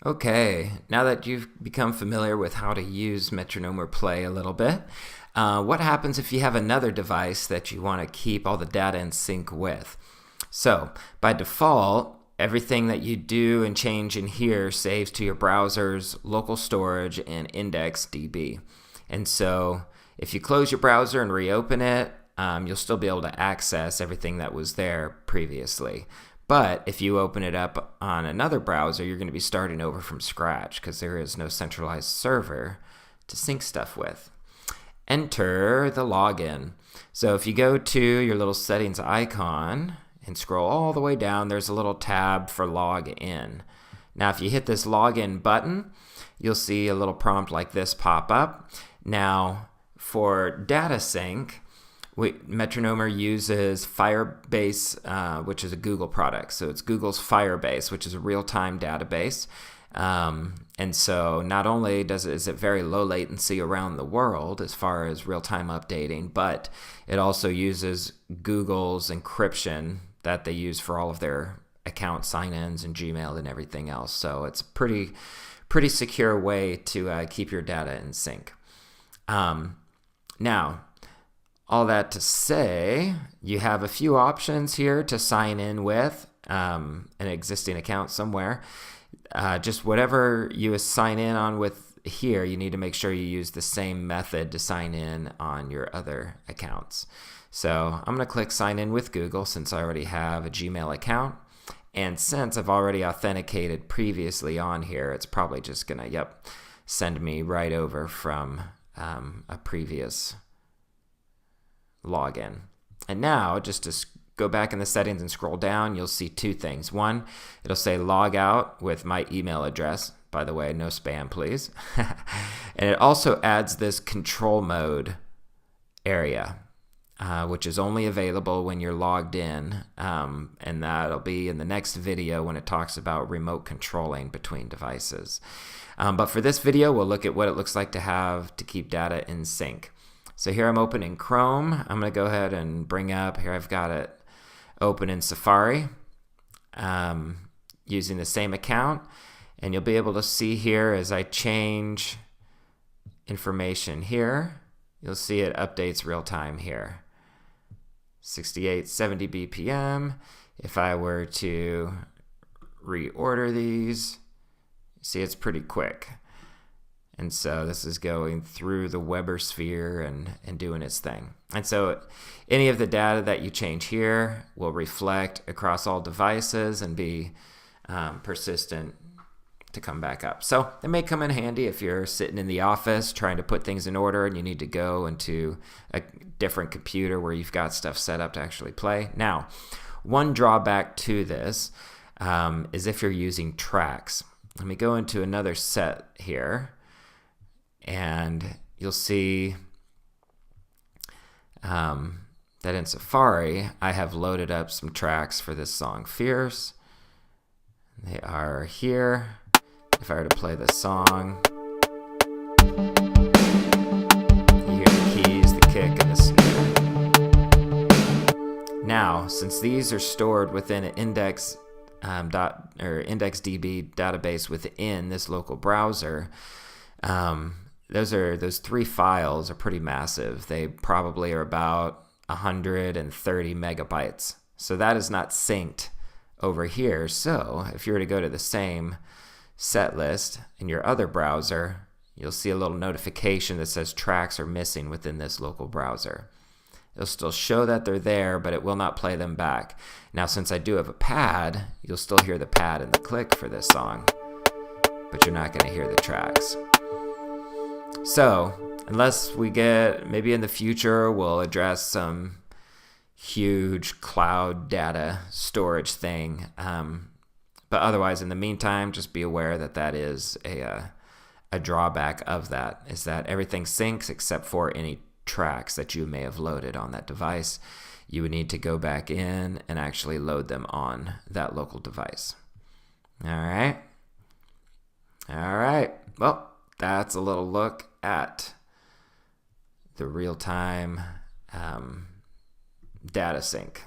Okay, now that you've become familiar with how to use Metronome or Play a little bit, what happens if you have another device that you want to keep all the data in sync with? So, by default, everything that you do and change in here saves to your browser's local storage in IndexedDB. And so, if you close your browser and reopen it, you'll still be able to access everything that was there previously. But if you open it up on another browser, you're going to be starting over from scratch because there is no centralized server to sync stuff with. Enter the login. So if you go to your little settings icon and scroll all the way down, there's a little tab for login. Now if you hit this login button, you'll see a little prompt like this pop up. Now for data sync, Metronomer uses Firebase, which is a Google product. So it's Google's Firebase, which is a real-time database. And so not only is it very low latency around the world as far as real-time updating, but it also uses Google's encryption that they use for all of their account sign-ins and Gmail and everything else. So it's a pretty secure way to keep your data in sync. Now, all that to say, you have a few options here to sign in with an existing account somewhere. Just whatever you sign in on with here, you need to make sure you use the same method to sign in on your other accounts. So I'm going to click sign in with Google since I already have a Gmail account. And since I've already authenticated previously on here, it's probably just going to, send me right over from a previous login. And now, just to go back in the settings and scroll down, you'll see two things. One, it'll say log out with my email address. By the way, no spam, please. And it also adds this control mode area, which is only available when you're logged in. And that'll be in the next video when it talks about remote controlling between devices. But for this video, we'll look at what it looks like to have to keep data in sync. So here I'm opening Chrome. I'm going to go ahead and bring up, here I've got it open in Safari using the same account. And you'll be able to see here as I change information here, you'll see it updates real time here. 68, 70 BPM. If I were to reorder these, see it's pretty quick. And so this is going through the Weber sphere and doing its thing. And so any of the data that you change here will reflect across all devices and be persistent to come back up. So it may come in handy if you're sitting in the office trying to put things in order and you need to go into a different computer where you've got stuff set up to actually play. Now, one drawback to this is if you're using tracks. Let me go into another set here. And you'll see that in Safari, I have loaded up some tracks for this song, Fierce. They are here. If I were to play the song, you hear the keys, the kick, and the snare. Now, since these are stored within an IndexedDB database within this local browser, those three files are pretty massive. They probably are about 130 megabytes. So that is not synced over here. So if you were to go to the same set list in your other browser, you'll see a little notification that says tracks are missing within this local browser. It'll still show that they're there, but it will not play them back. Now, since I do have a pad, you'll still hear the pad and the click for this song, but you're not going to hear the tracks. So, unless we get, maybe in the future, we'll address some huge cloud data storage thing. But otherwise, in the meantime, just be aware that that is a drawback of that, is that everything syncs except for any tracks that you may have loaded on that device. You would need to go back in and actually load them on that local device. All right. Well, that's a little look at the real-time data sync.